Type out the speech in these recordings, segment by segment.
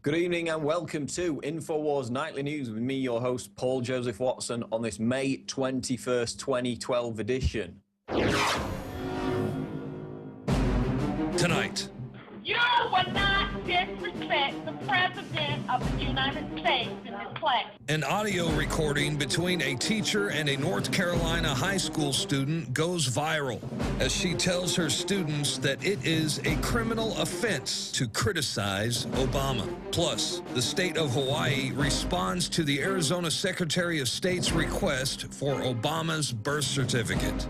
Good evening and welcome to Infowars Nightly News with me, your host, Paul Joseph Watson, on this May 21st, 2012 edition. Tonight. You will not disrespect the President of the United States in this class. An audio recording between a teacher and a North Carolina high school student goes viral as she tells her students that it is a criminal offense to criticize Obama. Plus, the state of Hawaii responds to the Arizona Secretary of State's request for Obama's birth certificate.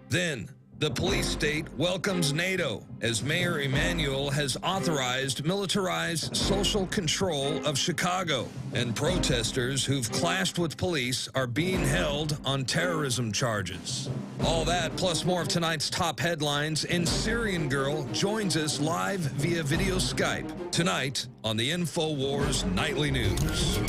Then, the police state welcomes NATO as Mayor Emanuel has authorized militarized social control of Chicago, and protesters who've clashed with police are being held on terrorism charges. All that plus more of tonight's top headlines, and Syrian Girl joins us live via video Skype tonight on the Infowars Nightly News.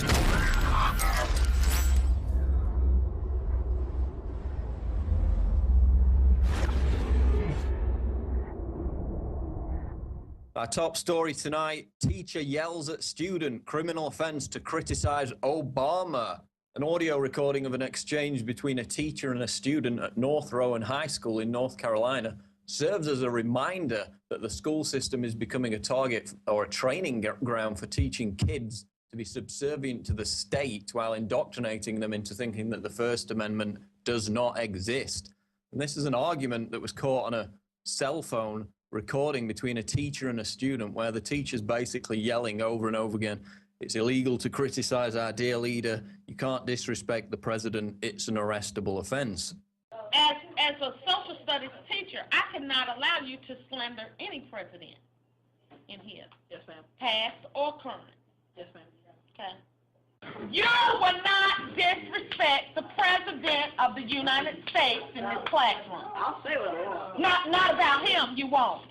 Our top story tonight, teacher yells at student, criminal offense to criticize Obama. An audio recording of an exchange between a teacher and a student at North Rowan High School in North Carolina serves as a reminder that the school system is becoming a target or a training ground for teaching kids to be subservient to the state while indoctrinating them into thinking that the First Amendment does not exist. And this is an argument that was caught on a cell phone recording between a teacher and a student where the teacher's basically yelling over and over again, it's illegal to criticize our dear leader, you can't disrespect the president, it's an arrestable offense. As a social studies teacher, I cannot allow you to slander any president in here. Yes, ma'am. Past or current. Yes, ma'am. Okay. You will not disrespect the President of the United States in this classroom. I'll say what I want. Not about him, you won't.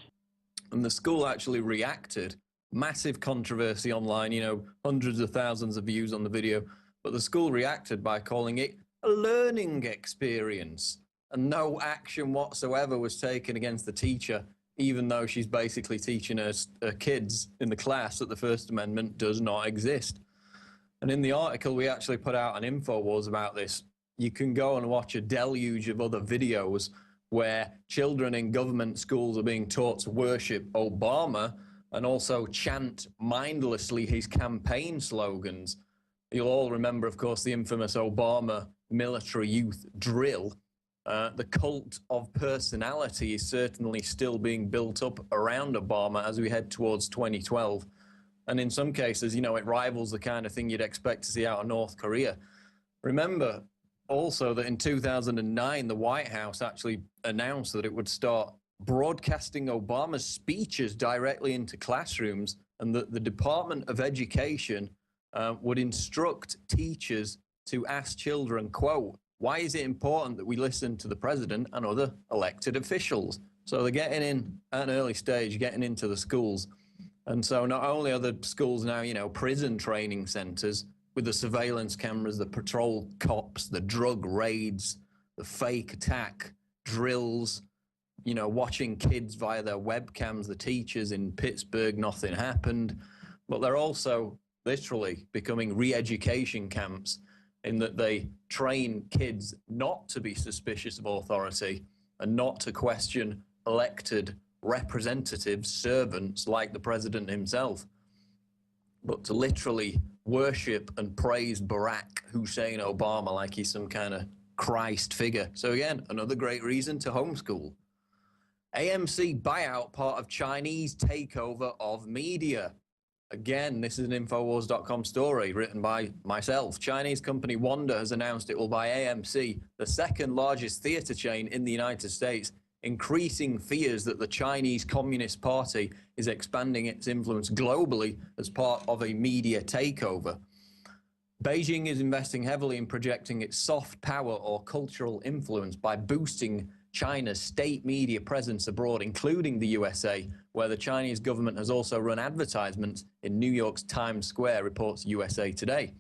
And the school actually reacted. Massive controversy online, you know, hundreds of thousands of views on the video. But the school reacted by calling it a learning experience. And no action whatsoever was taken against the teacher, even though she's basically teaching her kids in the class that the First Amendment does not exist. And in the article, we actually put out an Infowars about this. You can go and watch a deluge of other videos where children in government schools are being taught to worship Obama and also chant mindlessly his campaign slogans. You'll all remember, of course, the infamous Obama military youth drill. The cult of personality is certainly still being built up around Obama as we head towards 2012. And in some cases, you know, it rivals the kind of thing you'd expect to see out of North Korea. Remember also that in 2009, the White House actually announced that it would start broadcasting Obama's speeches directly into classrooms, and that the Department of Education would instruct teachers to ask children, quote, why is it important that we listen to the president and other elected officials? So they're getting in at an early stage, getting into the schools. And so not only are the schools now, you know, prison training centers with the surveillance cameras, the patrol cops, the drug raids, the fake attack drills, you know, watching kids via their webcams, the teachers in Pittsburgh, nothing happened. But they're also literally becoming re-education camps in that they train kids not to be suspicious of authority and not to question elected representatives, servants like the president himself, but to literally worship and praise Barack Hussein Obama like he's some kind of Christ figure. So again, another great reason to homeschool. AMC buyout part of Chinese takeover of media. Again, this is an Infowars.com story written by myself. Chinese company Wanda has announced it will buy AMC, the second largest theater chain in the United States, increasing fears that the Chinese Communist Party is expanding its influence globally as part of a media takeover. Beijing is investing heavily in projecting its soft power or cultural influence by boosting China's state media presence abroad, including the USA, where the Chinese government has also run advertisements in New York's Times Square, reports USA Today.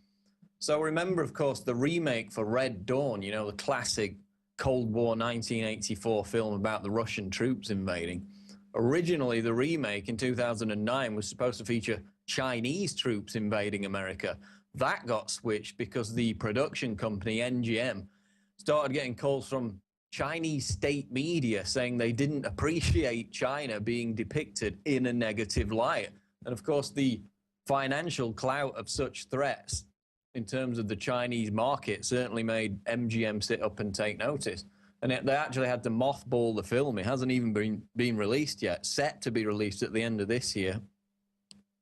So remember, of course, the remake for Red Dawn, you know, the classic Cold War 1984 film about the Russian troops invading. Originally, the remake in 2009 was supposed to feature Chinese troops invading America. That got switched because the production company, NGM, started getting calls from Chinese state media saying they didn't appreciate China being depicted in a negative light. And of course, the financial clout of such threats in terms of the Chinese market certainly made MGM sit up and take notice. And they actually had to mothball the film. It hasn't even been released yet, set to be released at the end of this year,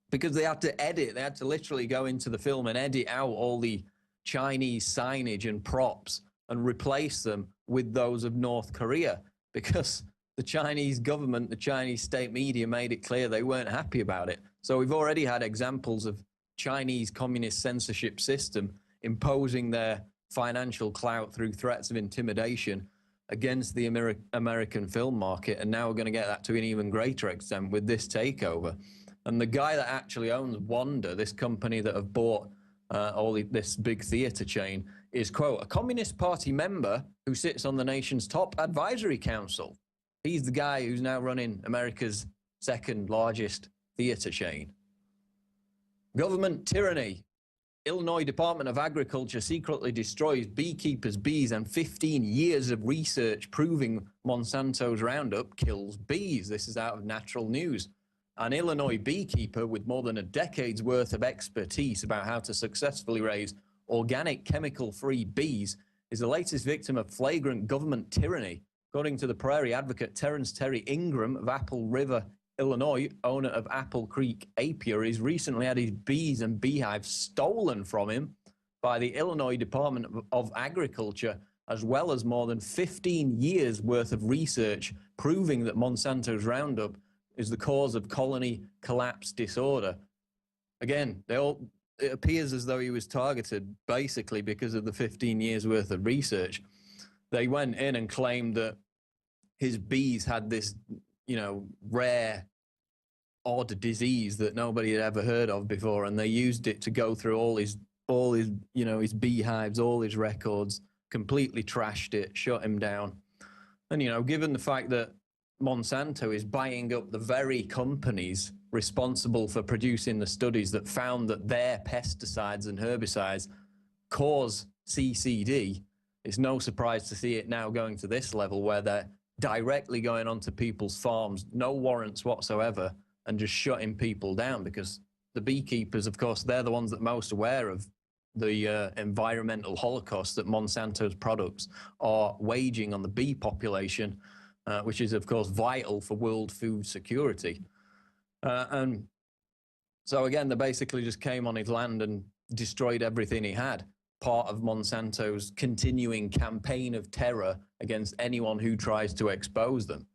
because they had to edit. They had to literally go into the film and edit out all the Chinese signage and props and replace them with those of North Korea, because the Chinese government, the Chinese state media made it clear they weren't happy about it. So we've already had examples of Chinese communist censorship system imposing their financial clout through threats of intimidation against the American film market. And now we're going to get that to an even greater extent with this takeover. And the guy that actually owns Wanda, this company that have bought this big theater chain, is, quote, a Communist Party member who sits on the nation's top advisory council. He's the guy who's now running America's second largest theater chain. Government tyranny. Illinois Department of Agriculture secretly destroys beekeepers' bees, and 15 years of research proving Monsanto's Roundup kills bees. This is out of Natural News. An Illinois beekeeper with more than a decade's worth of expertise about how to successfully raise organic, chemical-free bees is the latest victim of flagrant government tyranny. According to the prairie advocate Terrence Terry Ingram of Apple River, Illinois, owner of Apple Creek Apiaries, recently had his bees and beehives stolen from him by the Illinois Department of Agriculture, as well as more than 15 years worth of research proving that Monsanto's Roundup is the cause of colony collapse disorder. Again, it appears as though he was targeted basically because of the 15 years worth of research. They went in and claimed that his bees had this, rare, odd disease that nobody had ever heard of before, and they used it to go through all his his beehives, all his records, completely trashed it, shut him down. And given the fact that Monsanto is buying up the very companies responsible for producing the studies that found that their pesticides and herbicides cause CCD, it's no surprise to see it now going to this level where they're directly going onto people's farms, no warrants whatsoever, and just shutting people down, because the beekeepers, of course, they're the ones that are most aware of the environmental holocaust that Monsanto's products are waging on the bee population, which is, of course, vital for world food security. And so, again, they basically just came on his land and destroyed everything he had, part of Monsanto's continuing campaign of terror against anyone who tries to expose them.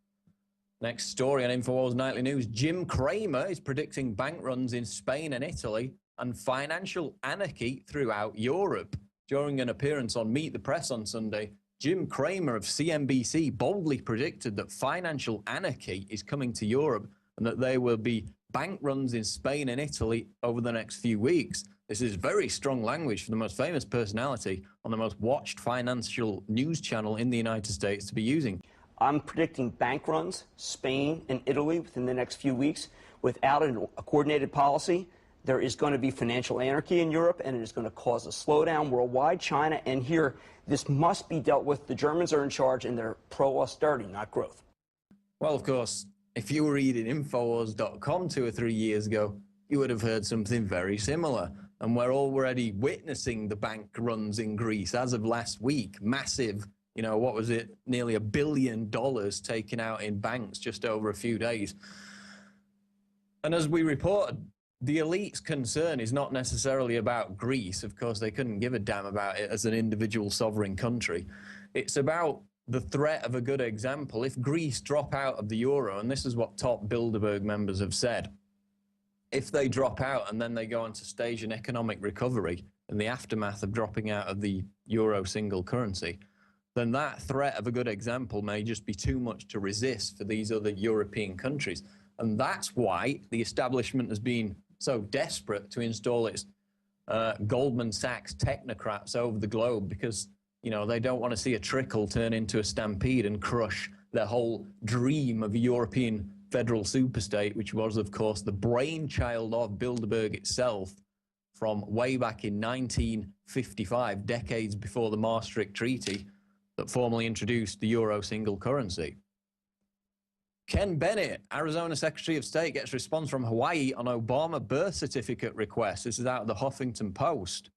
Next story on Infowars Nightly News. Jim Cramer is predicting bank runs in Spain and Italy and financial anarchy throughout Europe. During an appearance on Meet the Press on Sunday, Jim Cramer of CNBC boldly predicted that financial anarchy is coming to Europe and that there will be bank runs in Spain and Italy over the next few weeks. This is very strong language for the most famous personality on the most watched financial news channel in the United States to be using. I'm predicting bank runs, Spain and Italy within the next few weeks. Without a coordinated policy, there is going to be financial anarchy in Europe, and it is going to cause a slowdown worldwide. China and here, this must be dealt with. The Germans are in charge, and they're pro-austerity, not growth. Well, of course, if you were reading Infowars.com 2 or 3 years ago, you would have heard something very similar. And we're already witnessing the bank runs in Greece as of last week. Massive, what was it? Nearly $1 billion taken out in banks just over a few days. And as we reported, the elite's concern is not necessarily about Greece. Of course, they couldn't give a damn about it as an individual sovereign country. It's about the threat of a good example. If Greece drop out of the euro, and this is what top Bilderberg members have said, if they drop out and then they go on to stage an economic recovery in the aftermath of dropping out of the euro single currency, then that threat of a good example may just be too much to resist for these other European countries. And that's why the establishment has been so desperate to install its Goldman Sachs technocrats over the globe, because, they don't want to see a trickle turn into a stampede and crush their whole dream of a European federal superstate, which was, of course, the brainchild of Bilderberg itself from way back in 1955, decades before the Maastricht Treaty that formally introduced the euro single currency. Ken Bennett, Arizona Secretary of State, gets response from Hawaii on Obama birth certificate request. This is out of the Huffington Post.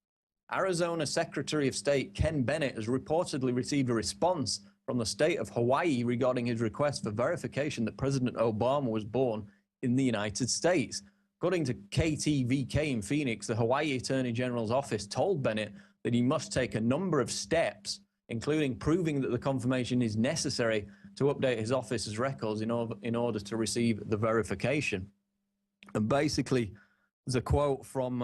Arizona Secretary of State Ken Bennett has reportedly received a response from the state of Hawaii regarding his request for verification that President Obama was born in the United States. According to KTVK in Phoenix, the Hawaii Attorney General's office told Bennett that he must take a number of steps, including proving that the confirmation is necessary to update his office's records in order to receive the verification. And basically, there's a quote from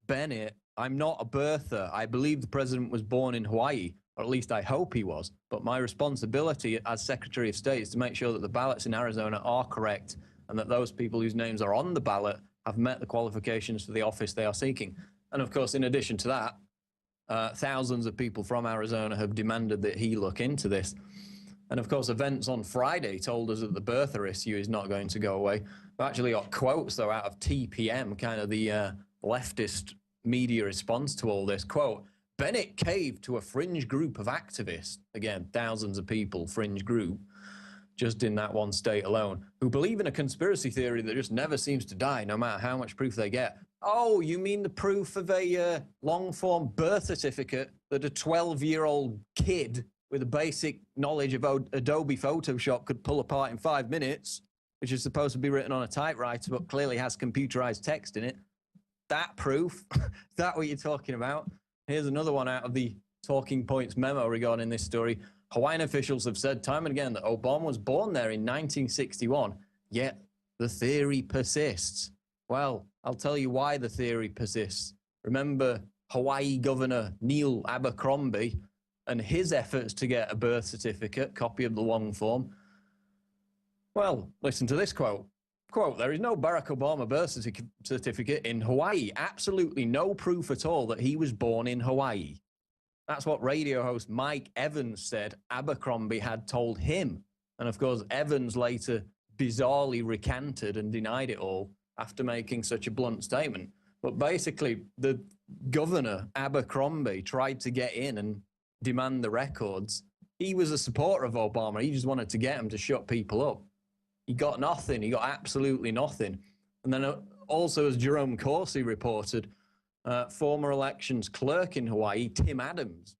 Bennett: "I'm not a birther. I believe the president was born in Hawaii, or at least I hope he was. But my responsibility as Secretary of State is to make sure that the ballots in Arizona are correct and that those people whose names are on the ballot have met the qualifications for the office they are seeking." And of course, in addition to that, thousands of people from Arizona have demanded that he look into this. And of course, events on Friday told us that the birther issue is not going to go away. We actually got quotes, though, out of TPM, kind of the leftist media response to all this. Quote, "Bennett caved to a fringe group of activists," again, thousands of people, fringe group, just in that one state alone, "who believe in a conspiracy theory that just never seems to die, no matter how much proof they get." Oh, you mean the proof of a long-form birth certificate that a 12-year-old kid with a basic knowledge of Adobe Photoshop could pull apart in 5 minutes, which is supposed to be written on a typewriter but clearly has computerized text in it? That proof? Is that what you're talking about? Here's another one out of the Talking Points memo regarding this story. Hawaiian officials have said time and again that Obama was born there in 1961, yet the theory persists. Well, I'll tell you why the theory persists. Remember Hawaii Governor Neil Abercrombie and his efforts to get a birth certificate, copy of the long form? Well, listen to this quote. Quote, "There is no Barack Obama birth certificate in Hawaii. Absolutely no proof at all that he was born in Hawaii." That's what radio host Mike Evans said Abercrombie had told him. And of course, Evans later bizarrely recanted and denied it all after making such a blunt statement. But basically, the governor, Abercrombie, tried to get in and demand the records. He was a supporter of Obama. He just wanted to get him to shut people up. He got nothing. He got absolutely nothing. And then also, as Jerome Corsi reported, former elections clerk in Hawaii, Tim Adams,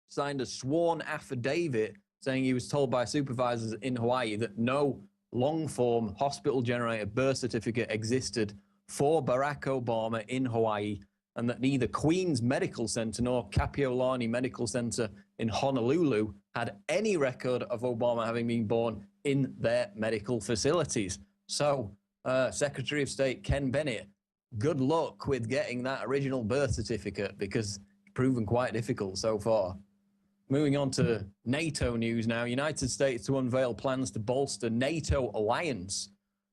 signed a sworn affidavit saying he was told by supervisors in Hawaii that no long-form hospital-generated birth certificate existed for Barack Obama in Hawaii, and that neither Queens Medical Center nor Kapiolani Medical Center in Honolulu had any record of Obama having been born in their medical facilities. So, Secretary of State Ken Bennett, good luck with getting that original birth certificate, because it's proven quite difficult so far. Moving on to NATO news now. United States to unveil plans to bolster NATO alliance.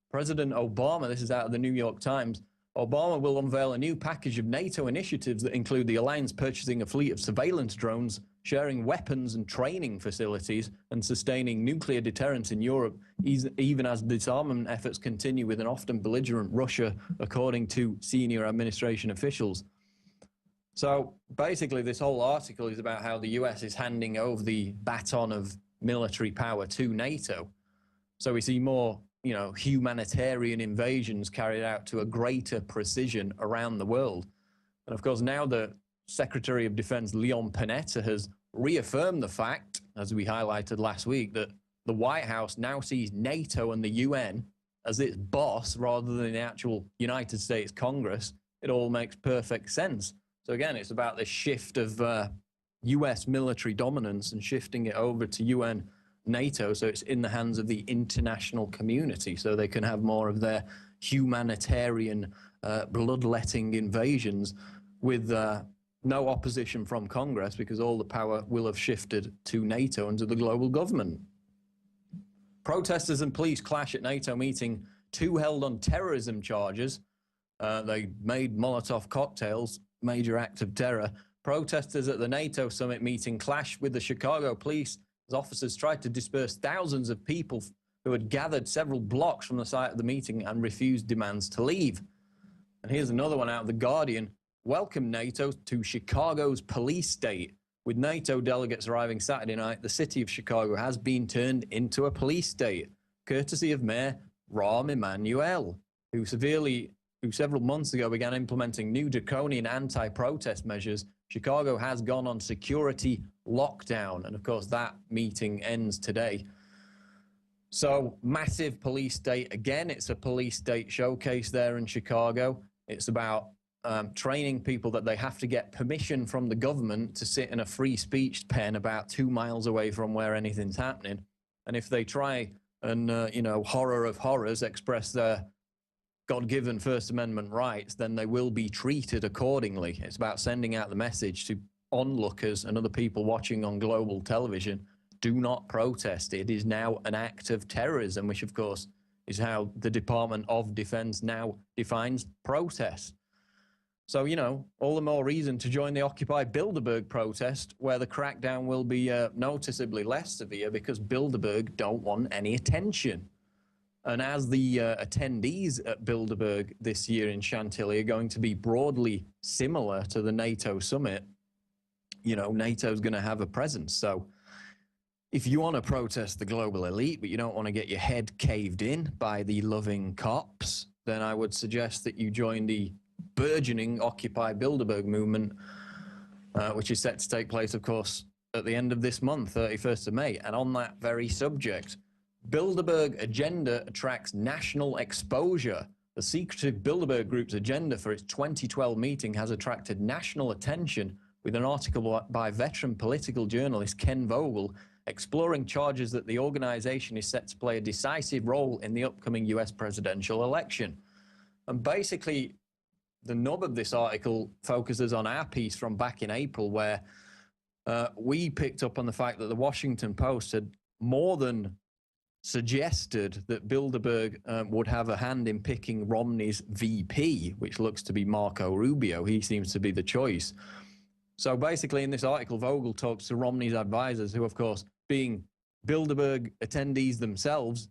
President Obama, this is out of the New York Times, Obama will unveil a new package of NATO initiatives that include the alliance purchasing a fleet of surveillance drones, sharing weapons and training facilities, and sustaining nuclear deterrence in Europe, even as disarmament efforts continue with an often belligerent Russia, according to senior administration officials. So basically, this whole article is about how the US is handing over the baton of military power to NATO. So we see more, humanitarian invasions carried out to a greater precision around the world. And of course, now the Secretary of Defense Leon Panetta has reaffirmed the fact, as we highlighted last week, that the White House now sees NATO and the UN as its boss rather than the actual United States Congress. It all makes perfect sense. So again, it's about the shift of US military dominance and shifting it over to UN NATO, so it's in the hands of the international community, so they can have more of their humanitarian bloodletting invasions with no opposition from Congress, because all the power will have shifted to NATO and to the global government. Protesters and police clash at NATO meeting, 2 held on terrorism charges. They made Molotov cocktails, major act of terror. Protesters at the NATO summit meeting clashed with the Chicago police as officers tried to disperse thousands of people who had gathered several blocks from the site of the meeting and refused demands to leave. And here's another one out of The Guardian. Welcome NATO to Chicago's police state. With NATO delegates arriving Saturday night, the city of Chicago has been turned into a police state, courtesy of Mayor Rahm Emanuel, who several months ago began implementing new draconian anti-protest measures. Chicago has gone on security lockdown. And of course, that meeting ends today. So, massive police state. Again, it's a police state showcase there in Chicago. It's about training people that they have to get permission from the government to sit in a free speech pen about 2 miles away from where anything's happening. And if they try and, horror of horrors, express their God-given First Amendment rights, then they will be treated accordingly. It's about sending out the message to onlookers and other people watching on global television: do not protest. It is now an act of terrorism, which, of course, is how the Department of Defense now defines protest. So, all the more reason to join the Occupy Bilderberg protest, where the crackdown will be noticeably less severe because Bilderberg don't want any attention. And as the attendees at Bilderberg this year in Chantilly are going to be broadly similar to the NATO summit, NATO's going to have a presence. So if you want to protest the global elite, but you don't want to get your head caved in by the loving cops, then I would suggest that you join the burgeoning Occupy Bilderberg movement, which is set to take place, of course, at the end of this month, 31st of May. And on that very subject, Bilderberg agenda attracts national exposure. The secretive Bilderberg Group's agenda for its 2012 meeting has attracted national attention, with an article by veteran political journalist Ken Vogel exploring charges that the organization is set to play a decisive role in the upcoming US presidential election. And basically, the nub of this article focuses on our piece from back in April, where we picked up on the fact that the Washington Post had more than suggested that Bilderberg would have a hand in picking Romney's VP, which looks to be Marco Rubio. He seems to be the choice. So basically, in this article, Vogel talks to Romney's advisors, who, of course, being Bilderberg attendees themselves,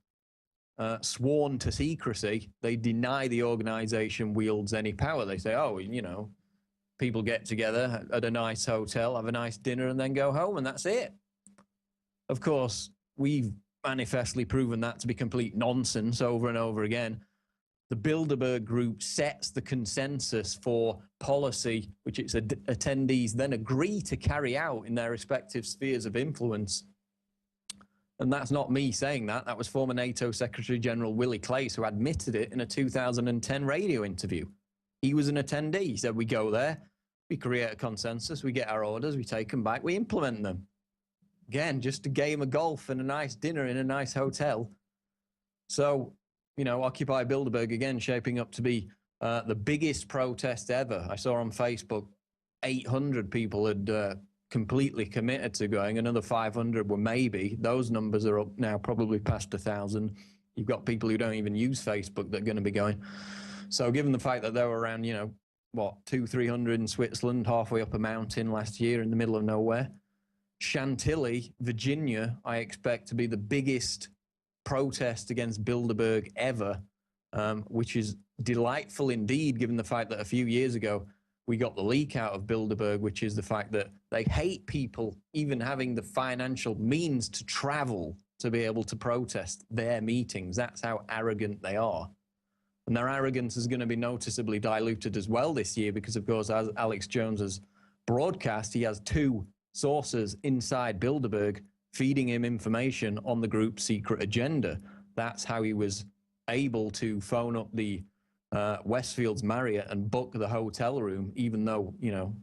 sworn to secrecy, they deny the organization wields any power. They say, people get together at a nice hotel, have a nice dinner, and then go home, and that's it. Of course, we've manifestly proven that to be complete nonsense over and over again. The Bilderberg Group sets the consensus for policy, which its attendees then agree to carry out in their respective spheres of influence. And that's not me saying that. That was former NATO Secretary General Willie Claes, who admitted it in a 2010 radio interview. He was an attendee. He said, we go there, we create a consensus, we get our orders, we take them back, we implement them. Again, just a game of golf and a nice dinner in a nice hotel. So, Occupy Bilderberg, again, shaping up to be the biggest protest ever. I saw on Facebook 800 people had completely committed to going. Another 500 were maybe. Those numbers are up now, probably past 1,000. You've got people who don't even use Facebook that are going to be going. So given the fact that there were around, 200-300 in Switzerland, halfway up a mountain last year in the middle of nowhere, Chantilly, Virginia, I expect to be the biggest protest against Bilderberg ever, which is delightful indeed, given the fact that a few years ago we got the leak out of Bilderberg, which is the fact that they hate people even having the financial means to travel to be able to protest their meetings. That's how arrogant they are. And their arrogance is going to be noticeably diluted as well this year because, of course, as Alex Jones has broadcast, he has 2 sources inside Bilderberg feeding him information on the group's secret agenda. That's how he was able to phone up the Westfield's Marriott and book the hotel room, even though,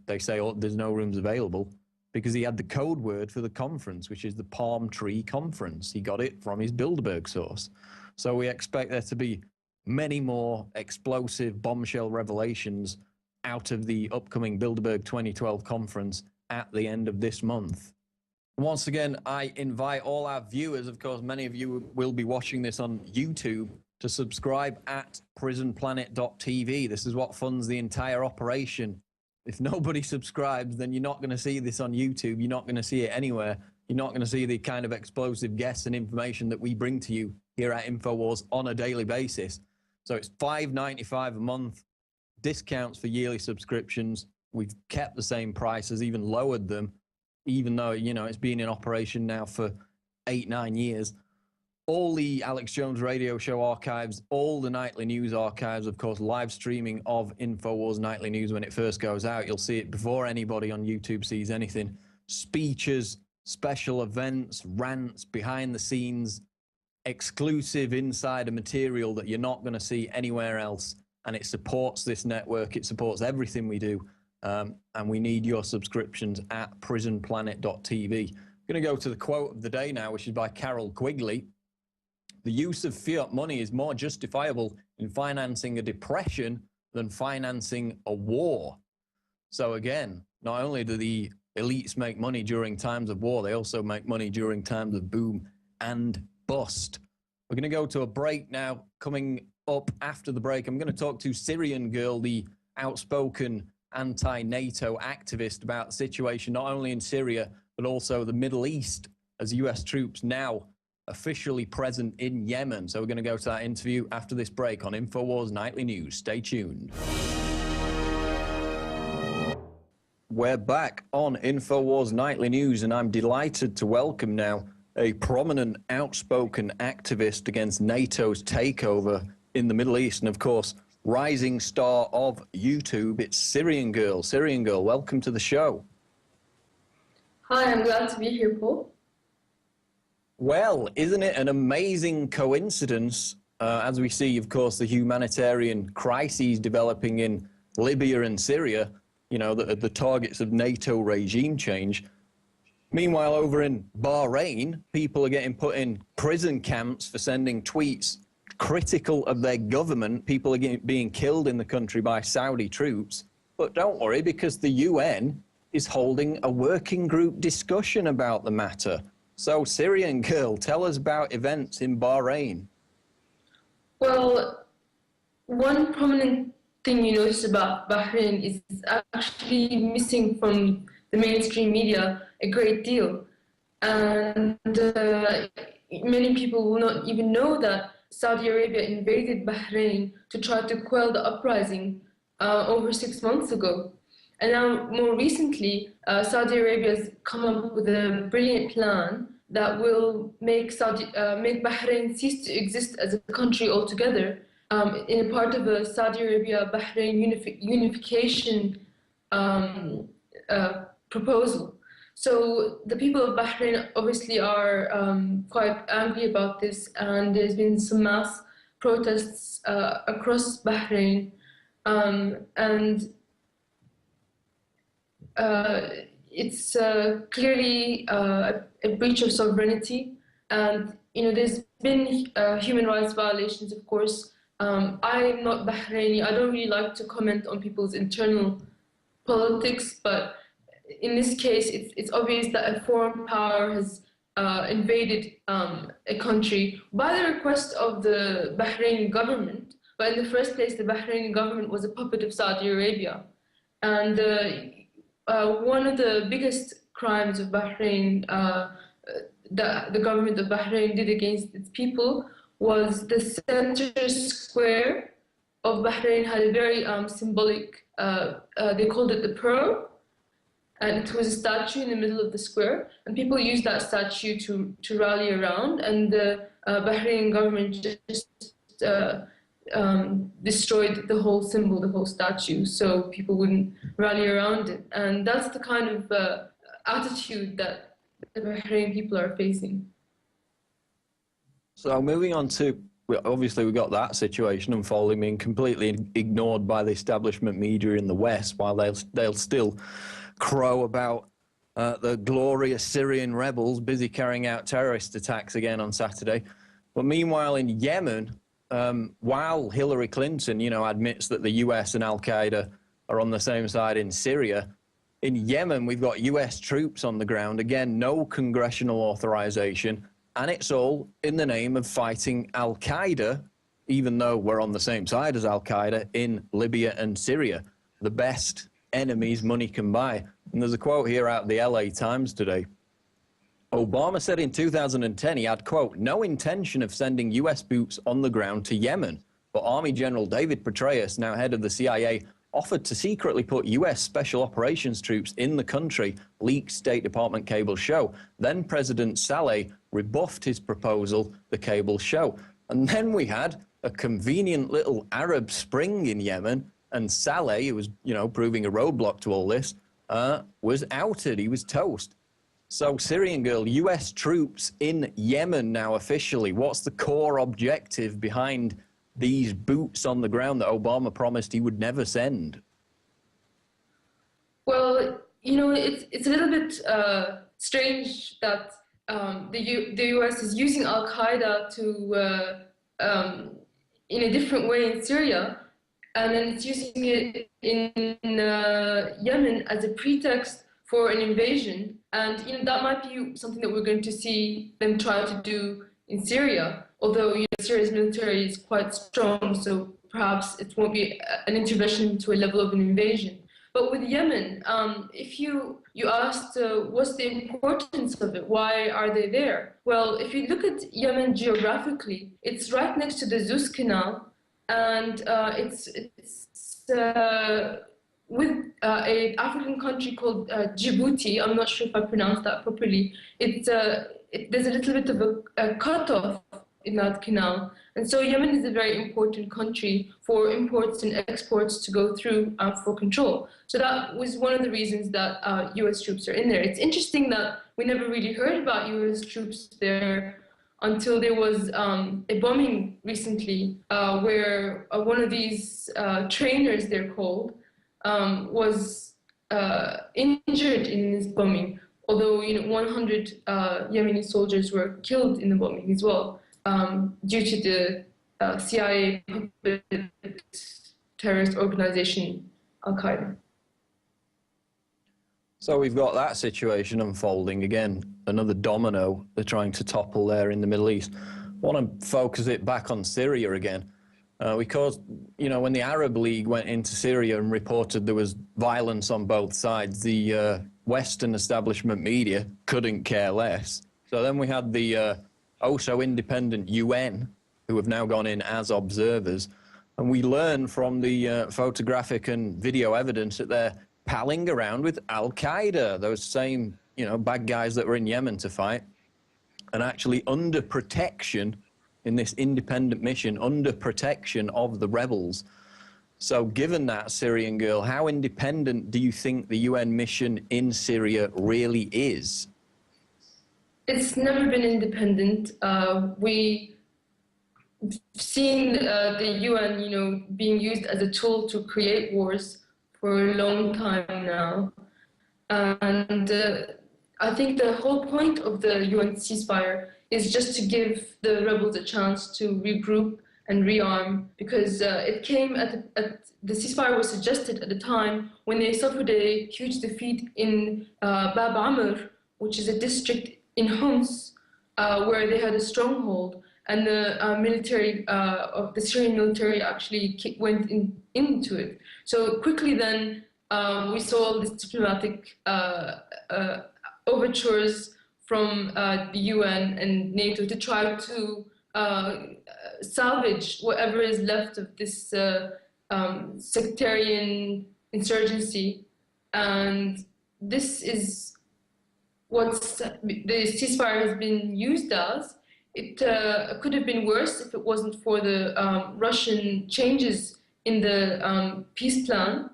they say there's no rooms available, because he had the code word for the conference, which is the Palm Tree Conference. He got it from his Bilderberg source. So we expect there to be many more explosive bombshell revelations out of the upcoming Bilderberg 2012 conference at the end of this month. Once again, I invite all our viewers, of course, many of you will be watching this on YouTube, to subscribe at prisonplanet.tv. This is what funds the entire operation. If nobody subscribes, then you're not going to see this on YouTube. You're not going to see it anywhere. You're not going to see the kind of explosive guests and information that we bring to you here at Infowars on a daily basis. So it's $5.95 a month, discounts for yearly subscriptions. We've kept the same prices, even lowered them, even though, you know, it's been in operation now for 8-9 years. All the Alex Jones radio show archives, all the nightly news archives, of course, live streaming of Infowars nightly news when it first goes out. You'll see it before anybody on YouTube sees anything. Speeches, special events, rants, behind the scenes, exclusive insider material that you're not going to see anywhere else. And it supports this network. It supports everything we do. And we need your subscriptions at prisonplanet.tv. I'm going to go to the quote of the day now, which is by Carol Quigley. The use of fiat money is more justifiable in financing a depression than financing a war. So again, not only do the elites make money during times of war, they also make money during times of boom and bust. We're going to go to a break now. Coming up after the break, I'm going to talk to Syrian Girl, the outspoken anti-NATO activist, about the situation not only in Syria, but also the Middle East, as US troops now officially present in Yemen. So we're going to go to that interview after this break on Infowars Nightly News. Stay tuned. We're back on Infowars Nightly News, and I'm delighted to welcome now a prominent, outspoken activist against NATO's takeover in the Middle East, and of course, rising star of YouTube. It's Syrian Girl. Syrian Girl, welcome to the show. Hi, I'm glad to be here, Paul. Well, isn't it an amazing coincidence, as we see, of course, the humanitarian crises developing in Libya and Syria, you know, the targets of NATO regime change. Meanwhile, over in Bahrain, people are getting put in prison camps for sending tweets critical of their government. People are being killed in the country by Saudi troops. But don't worry, because the UN is holding a working group discussion about the matter. So, Syrian Girl, tell us about events in Bahrain. Well, one prominent thing you notice about Bahrain is actually missing from the mainstream media a great deal. And many people will not even know that Saudi Arabia invaded Bahrain to try to quell the uprising over 6 months ago. And now, more recently, Saudi Arabia has come up with a brilliant plan that will make Bahrain cease to exist as a country altogether, in a part of a Saudi Arabia-Bahrain unification proposal. So the people of Bahrain obviously are quite angry about this, and there's been some mass protests across Bahrain, and it's clearly a breach of sovereignty. And you know, there's been human rights violations, of course. I'm not Bahraini. I don't really like to comment on people's internal politics, but in this case, it's obvious that a foreign power has invaded a country by the request of the Bahraini government. But in the first place, the Bahraini government was a puppet of Saudi Arabia. And one of the biggest crimes of Bahrain, that the government of Bahrain did against its people, was the center square of Bahrain had a very symbolic, they called it the pearl, and it was a statue in the middle of the square, and people used that statue to rally around, and the Bahrain government just destroyed the whole symbol, the whole statue, so people wouldn't rally around it. And that's the kind of attitude that the Bahrain people are facing. So moving on to, obviously we got that situation unfolding, being completely ignored by the establishment media in the West, while they'll still crow about the glorious Syrian rebels busy carrying out terrorist attacks again on Saturday. But meanwhile in Yemen, while Hillary Clinton, you know, admits that the US and Al-Qaeda are on the same side in Syria, in Yemen we've got US troops on the ground, again, no congressional authorization, and it's all in the name of fighting Al-Qaeda, even though we're on the same side as Al-Qaeda in Libya and Syria, the best enemies money can buy. And there's a quote here out of the LA Times today. Obama said in 2010 he had, quote, no intention of sending U.S. boots on the ground to Yemen. But Army General David Petraeus, now head of the CIA, offered to secretly put U.S. Special Operations troops in the country, leaked State Department cables show. Then President Saleh rebuffed his proposal, the cables show. And then we had a convenient little Arab Spring in Yemen, and Saleh, who was, proving a roadblock to all this, was outed. He was toast. So, Syrian Girl, U.S. troops in Yemen now officially. What's the core objective behind these boots on the ground that Obama promised he would never send? Well, it's a little bit strange that the U.S. is using Al-Qaeda to, in a different way in Syria, and then it's using it in Yemen as a pretext for an invasion. And that might be something that we're going to see them try to do in Syria, although Syria's military is quite strong, so perhaps it won't be an intervention to a level of an invasion. But with Yemen, if you asked what's the importance of it, why are they there? Well, if you look at Yemen geographically, it's right next to the Suez Canal, and it's with an African country called Djibouti. I'm not sure if I pronounced that properly. There's a little bit of a cutoff in that canal. And so Yemen is a very important country for imports and exports to go through for control. So that was one of the reasons that US troops are in there. It's interesting that we never really heard about US troops there until there was a bombing recently where one of these trainers, they're called, was injured in this bombing, although 100 Yemeni soldiers were killed in the bombing as well, due to the CIA terrorist organization Al-Qaeda. So we've got that situation unfolding again, another domino they're trying to topple there in the Middle East. I want to focus it back on Syria again. Because, when the Arab League went into Syria and reported there was violence on both sides, the Western establishment media couldn't care less. So then we had the oh-so-independent UN, who have now gone in as observers. And we learn from the photographic and video evidence that they're palling around with Al-Qaeda, those same, bad guys that were in Yemen to fight, and actually under protection in this independent mission, under protection of the rebels. So given that, Syrian Girl, how independent do you think the UN mission in Syria really is? It's never been independent. We've seen the UN, being used as a tool to create wars for a long time now. And I think the whole point of the UN ceasefire is just to give the rebels a chance to regroup and rearm, because it came at the ceasefire was suggested at a time when they suffered a huge defeat in Bab Amr, which is a district in Homs, where they had a stronghold, and the military of the Syrian military actually went into it. So quickly then we saw this diplomatic overtures from the UN and NATO to try to salvage whatever is left of this sectarian insurgency. And this is what the ceasefire has been used as. It could have been worse if it wasn't for the Russian changes in the peace plan.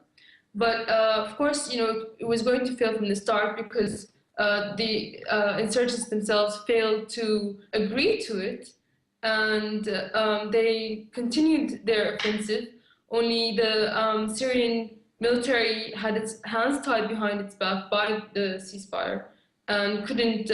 But of course, it was going to fail from the start because the insurgents themselves failed to agree to it, and they continued their offensive. Only the Syrian military had its hands tied behind its back by the ceasefire and couldn't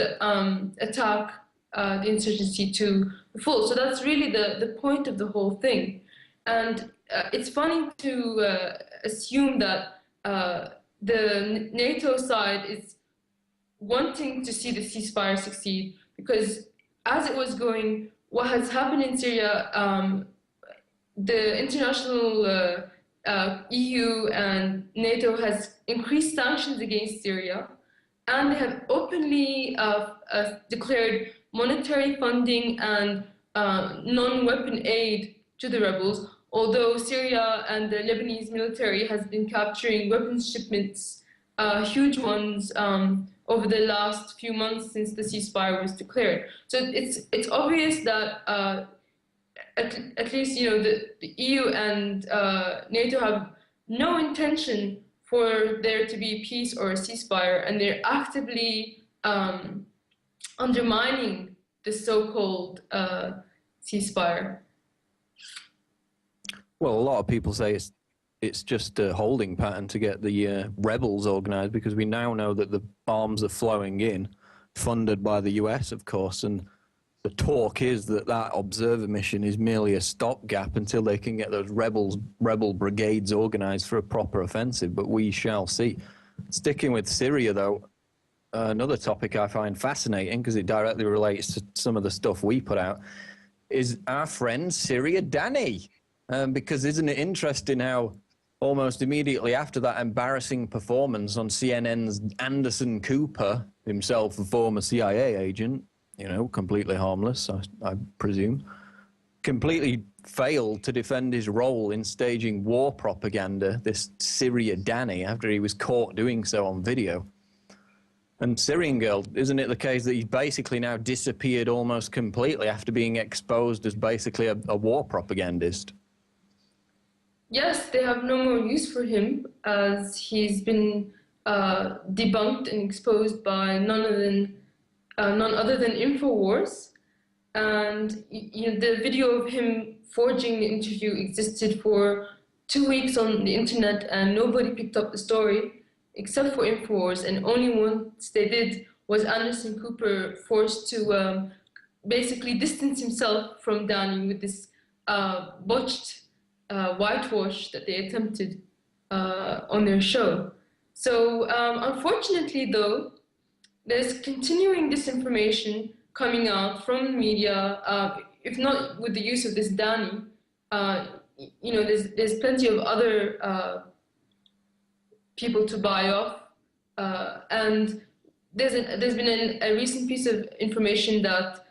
attack the insurgency to the full. So that's really the point of the whole thing. And it's funny to assume that the NATO side is wanting to see the ceasefire succeed, because as it was going, what has happened in Syria, the international EU and NATO has increased sanctions against Syria, and they have openly declared monetary funding and non-weapon aid to the rebels, although Syria and the Lebanese military has been capturing weapons shipments, huge ones, over the last few months since the ceasefire was declared. So it's obvious that at least the EU and NATO have no intention for there to be peace or a ceasefire, and they're actively undermining the so-called ceasefire. Well, a lot of people say it's just a holding pattern to get the rebels organised, because we now know that the arms are flowing in, funded by the US, of course, and the talk is that observer mission is merely a stopgap until they can get those rebel brigades organised for a proper offensive, but we shall see. Sticking with Syria, though, another topic I find fascinating, because it directly relates to some of the stuff we put out, is our friend Syria Danny. Because isn't it interesting how almost immediately after that embarrassing performance on CNN's Anderson Cooper, himself a former CIA agent, completely harmless, I presume, completely failed to defend his role in staging war propaganda, this Syria Danny, after he was caught doing so on video. And Syrian Girl, isn't it the case that he's basically now disappeared almost completely after being exposed as basically a war propagandist? Yes, they have no more use for him, as he's been debunked and exposed by none other than Infowars. And the video of him forging the interview existed for 2 weeks on the internet, and nobody picked up the story except for Infowars. And only once they did was Anderson Cooper forced to basically distance himself from Danny with this botched whitewash that they attempted on their show. So unfortunately, though, there's continuing disinformation coming out from the media, if not with the use of this Danny. There's plenty of other people to buy off, and there's been a recent piece of information that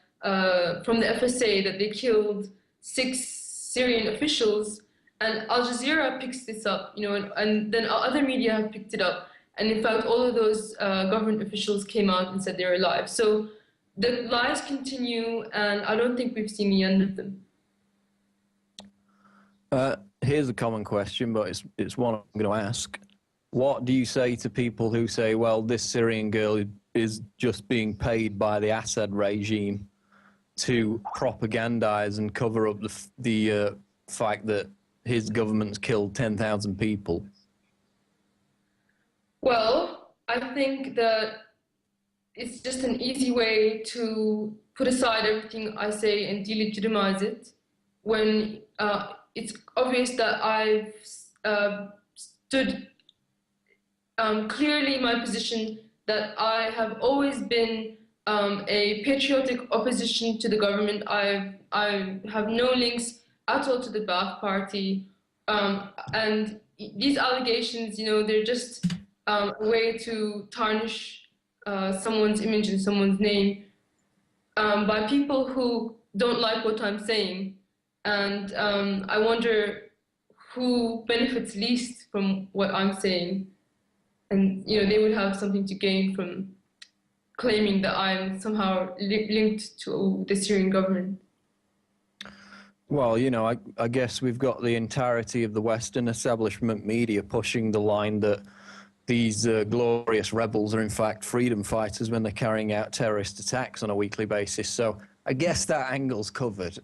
from the FSA that they killed 6 Syrian officials. And Al Jazeera picks this up, and then other media have picked it up. And in fact, all of those government officials came out and said they're alive. So the lies continue, and I don't think we've seen the end of them. Here's a common question, but it's one I'm going to ask. What do you say to people who say, well, this Syrian girl is just being paid by the Assad regime to propagandize and cover up the fact that his government's killed 10,000 people? Well, I think that it's just an easy way to put aside everything I say and delegitimize it, when it's obvious that I've stood clearly my position that I have always been a patriotic opposition to the government. I have no links at all to the Ba'ath Party, and these allegations, they're just a way to tarnish someone's image and someone's name by people who don't like what I'm saying. And I wonder who benefits least from what I'm saying. And, they would have something to gain from claiming that I'm somehow linked to the Syrian government. Well, I guess we've got the entirety of the Western establishment media pushing the line that these glorious rebels are in fact freedom fighters when they're carrying out terrorist attacks on a weekly basis. So I guess that angle's covered.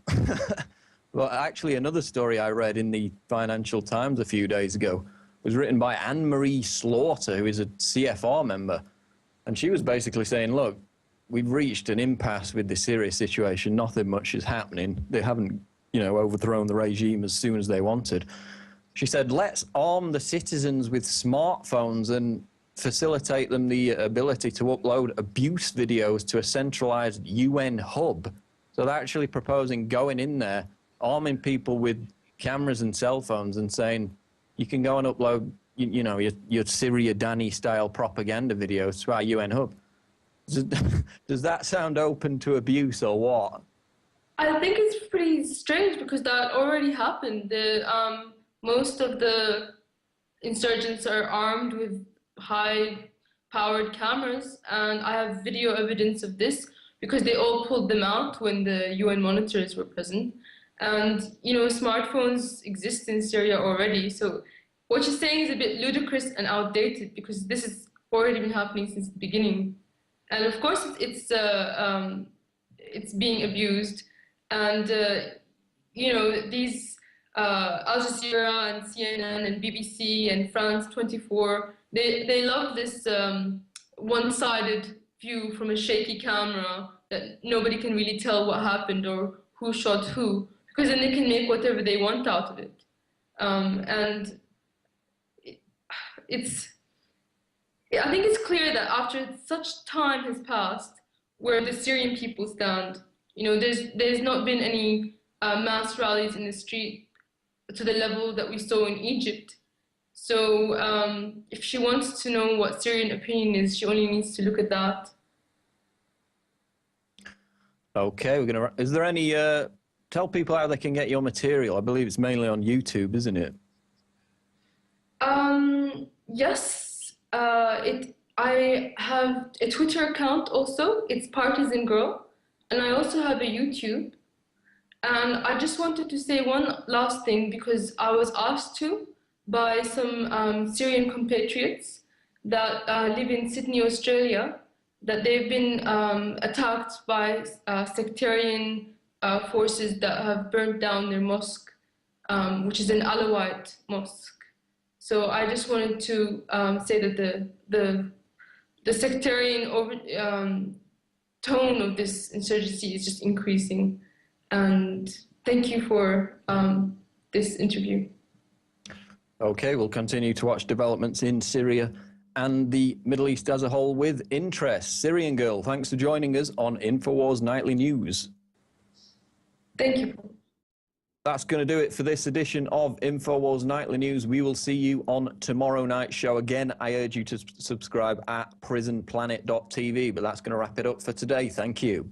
Well, actually, another story I read in the Financial Times a few days ago was written by Anne-Marie Slaughter, who is a CFR member. And she was basically saying, look, we've reached an impasse with the Syria situation. Nothing much is happening. They haven't, overthrown the regime as soon as they wanted. She said, let's arm the citizens with smartphones and facilitate them the ability to upload abuse videos to a centralized UN hub. So they're actually proposing going in there, arming people with cameras and cell phones and saying, you can go and upload, you know, your Syria Danny style propaganda videos to our UN hub. Does that sound open to abuse or what? I think it's pretty strange because that already happened. Most of the insurgents are armed with high-powered cameras, and I have video evidence of this because they all pulled them out when the UN monitors were present. And, you know, smartphones exist in Syria already, so what you're saying is a bit ludicrous and outdated because this has already been happening since the beginning. And of course, it's being abused. And, you know, these Al Jazeera and CNN and BBC and France 24, they love this one-sided view from a shaky camera that nobody can really tell what happened or who shot who, because then they can make whatever they want out of it. And I think it's clear that after such time has passed, where the Syrian people stand, you know, there's not been any mass rallies in the street to the level that we saw in Egypt. So if she wants to know what Syrian opinion is, she only needs to look at that. Okay, is there any, tell people how they can get your material. I believe it's mainly on YouTube, isn't it? Yes, I have a Twitter account also, it's Partisan Girl, and I also have a YouTube. And I just wanted to say one last thing because I was asked to by some Syrian compatriots that live in Sydney, Australia, that they've been attacked by sectarian forces that have burnt down their mosque, which is an Alawite mosque. So I just wanted to say that the sectarian tone of this insurgency is just increasing. And thank you for this interview. Okay, we'll continue to watch developments in Syria and the Middle East as a whole with interest. Syrian Girl, thanks for joining us on Infowars Nightly News. Thank you. That's going to do it for this edition of Infowars Nightly News. We will see you on tomorrow night's show. Again, I urge you to subscribe at prisonplanet.tv, but that's going to wrap it up for today. Thank you.